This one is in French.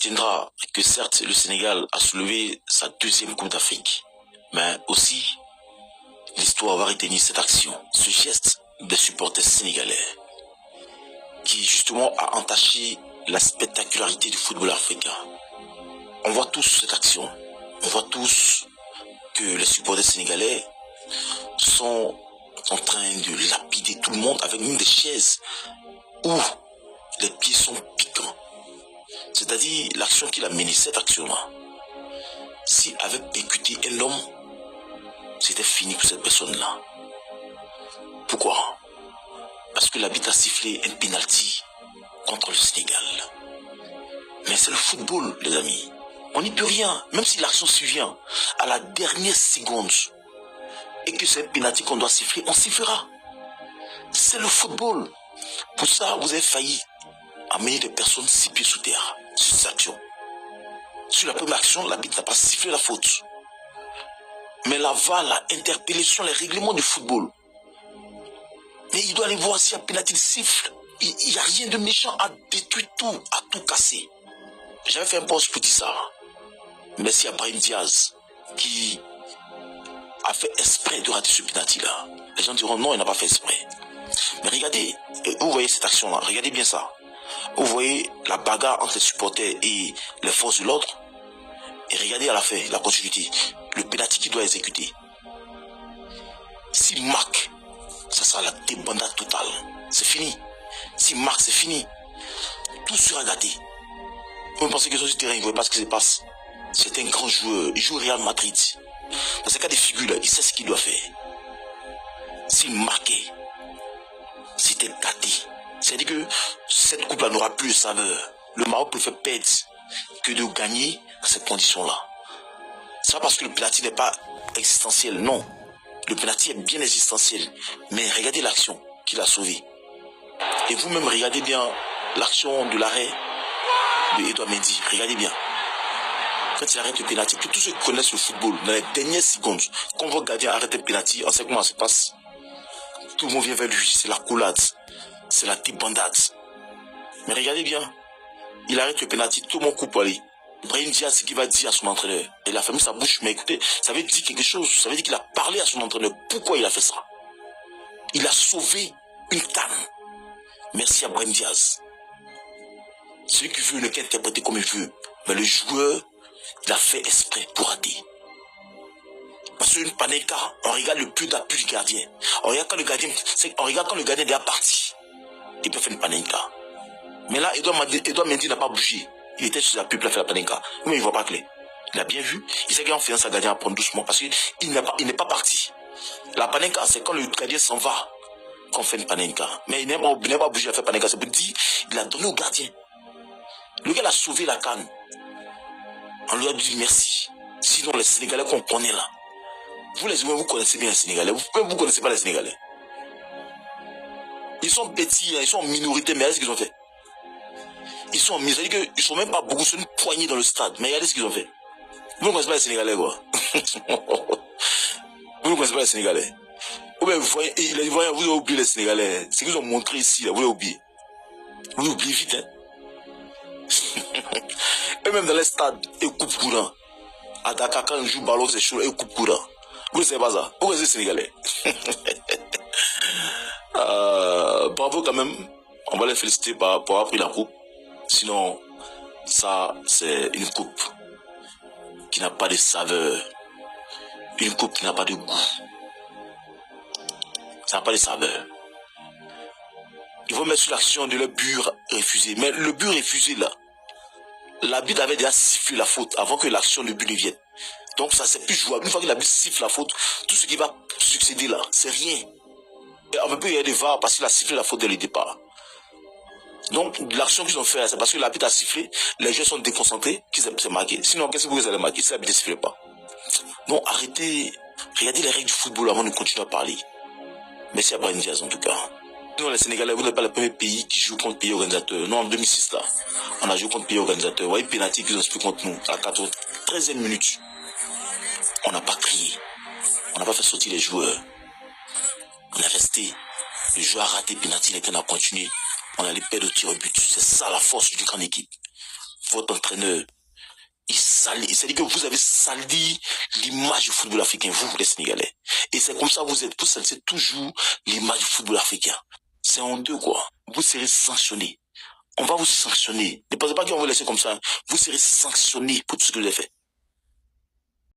retiendra que certes, le Sénégal a soulevé sa deuxième Coupe d'Afrique, mais aussi l'histoire va retenir cette action, ce geste des supporters sénégalais, qui justement a entaché la spectacularité du football africain. On voit tous cette action, on voit tous que les supporters sénégalais sont en train de lapider tout le monde avec une des chaises où les pieds sont piquants. C'est-à-dire l'action qu'il a menée, cette action-là, s'il avait percuté un homme, c'était fini pour cette personne-là. Pourquoi? Parce que l'arbitre a sifflé un penalty contre le Sénégal. Mais c'est le football, les amis. On n'y peut rien. Même si l'action survient à la dernière seconde et que c'est un penalty qu'on doit siffler, on sifflera. C'est le football. Pour ça, vous avez failli amener des personnes 6 pieds sous terre sur cette action. Sur la première action, l'arbitre n'a pas sifflé la faute. Mais la VAR l'a interpellé sur les règlements du football. Mais il doit aller voir si un penalty siffle. Il n'y a rien de méchant à détruire tout, à tout casser. J'avais fait un post pour dire ça. Merci à Brahim Diaz qui a fait exprès de rater ce penalty-là. Les gens diront non, il n'a pas fait exprès. Mais regardez, vous voyez cette action-là, regardez bien ça. Vous voyez la bagarre entre les supporters et les forces de l'ordre. Et regardez à la fin, la continuité, le penalty qu'il doit exécuter. S'il marque, ça sera la débandade totale. C'est fini. S'il marque, c'est fini. Tout sera gâté. Vous pensez que sur ce terrain, il ne voit pas ce qui se passe. C'est un grand joueur. Il joue au Real Madrid. Dans ce cas de figure, là, il sait ce qu'il doit faire. S'il marquait, c'était gâté. C'est-à-dire que cette coupe-là n'aura plus de saveur. Le Maroc préfère perdre que de gagner dans cette condition-là. C'est pas parce que le penalty n'est pas existentiel, non. Le penalty est bien existentiel. Mais regardez l'action qu'il a sauvée. Et vous-même, regardez bien l'action de l'arrêt de Edouard Mendy. Regardez bien. Quand il arrête le penalty, que tous ceux qui connaissent le football, dans les dernières secondes, quand votre gardien arrête le penalty, on sait comment ça se passe. Tout le monde vient vers lui. C'est la coulade. C'est la débandade. Mais regardez bien. Il arrête le penalty, tout le monde coupe pour aller. Brahim Diaz, ce qu'il va dire à son entraîneur. Il a fermé sa bouche, mais écoutez, ça veut dire quelque chose. Ça veut dire qu'il a parlé à son entraîneur. Pourquoi il a fait ça? Il a sauvé une canne. Merci à Brahim Diaz. Celui qui veut ne qu'à interpréter comme il veut. Mais le joueur, il a fait exprès pour rater. Parce qu'une Panenka, on regarde le plus d'appui du gardien. On regarde quand le gardien, est déjà parti. Il peut faire une Panenka. Mais là, Edouard Mendy n'a pas bougé. Il était sur la pub, il a fait la Panenka. Mais il ne voit pas clair. Il a bien vu. Il sait qu'en faisant sa gardien à prendre doucement parce qu'il n'est pas parti. La Panenka, c'est quand le gardien s'en va qu'on fait une Panenka. Mais il n'a pas bougé à faire Panenka. C'est pour dire il a donné au gardien. Le gars a sauvé la canne. On lui a dit merci. Sinon, les Sénégalais qu'on connaît là, vous les humains, vous connaissez bien les Sénégalais. Vous ne connaissez pas les Sénégalais. Ils sont petits, ils sont en minorité, mais regardez ce qu'ils ont fait. Ils sont en minorité, ils ne sont même pas beaucoup, c'est une poignée dans le stade. Mais regardez ce qu'ils ont fait. Vous ne connaissez pas les Sénégalais, quoi. Vous ne connaissez pas les Sénégalais. Ou bien vous voyez, vous avez oublié les Sénégalais. Ce qu'ils ont montré ici, là, vous l'avez oublié. Vous l'oubliez vite, hein. Et même dans les stades, ils coupent courant. À Dakar, quand ils jouent ballon, c'est chaud, ils coupent courant. Vous ne savez pas ça. Vous connaissez les Sénégalais. Bravo quand même. On va les féliciter pour avoir pris la coupe. Sinon, ça, c'est une coupe qui n'a pas de saveur. Une coupe qui n'a pas de goût. Ça n'a pas de saveur. Il faut mettre sur l'action de le but refusé. Mais le but refusé, là, l'arbitre avait déjà sifflé la faute avant que l'action de but ne vienne. Donc ça, c'est plus jouable. Une fois que l'arbitre siffle la faute, tout ce qui va succéder là, c'est rien. Et on ne peut plus y aller des VAR parce qu'il a sifflé la faute dès le départ. Donc l'action qu'ils ont fait, c'est parce que l'arbitre a sifflé, les joueurs sont déconcentrés, qu'ils s'est marqué. Sinon, qu'est-ce que vous allez marquer si l'arbitre ne siffle pas? Donc arrêtez, regardez les règles du football avant de continuer à parler. Merci à Brahim Diaz en tout cas. Nous, les Sénégalais, vous n'êtes pas le premier pays qui joue contre pays organisateur. Nous, en 2006, là, on a joué contre pays organisateur. Vous voyez, pénalty qu'ils ont fait contre nous à la 13e minute. On n'a pas crié. On n'a pas fait sortir les joueurs. On est resté. Le joueur a raté pénalty, il était à continuer. On allait perdre au tir au but. C'est ça la force d'une grande équipe. votre entraîneur. C'est-à-dire que vous avez sali l'image du football africain, vous les Sénégalais. Et c'est comme ça que vous salissez toujours l'image du football africain. C'est honteux, quoi. Vous serez sanctionné. On va vous sanctionner. Ne pensez pas qu'on va vous laisser comme ça. Vous serez sanctionné pour tout ce que vous avez fait.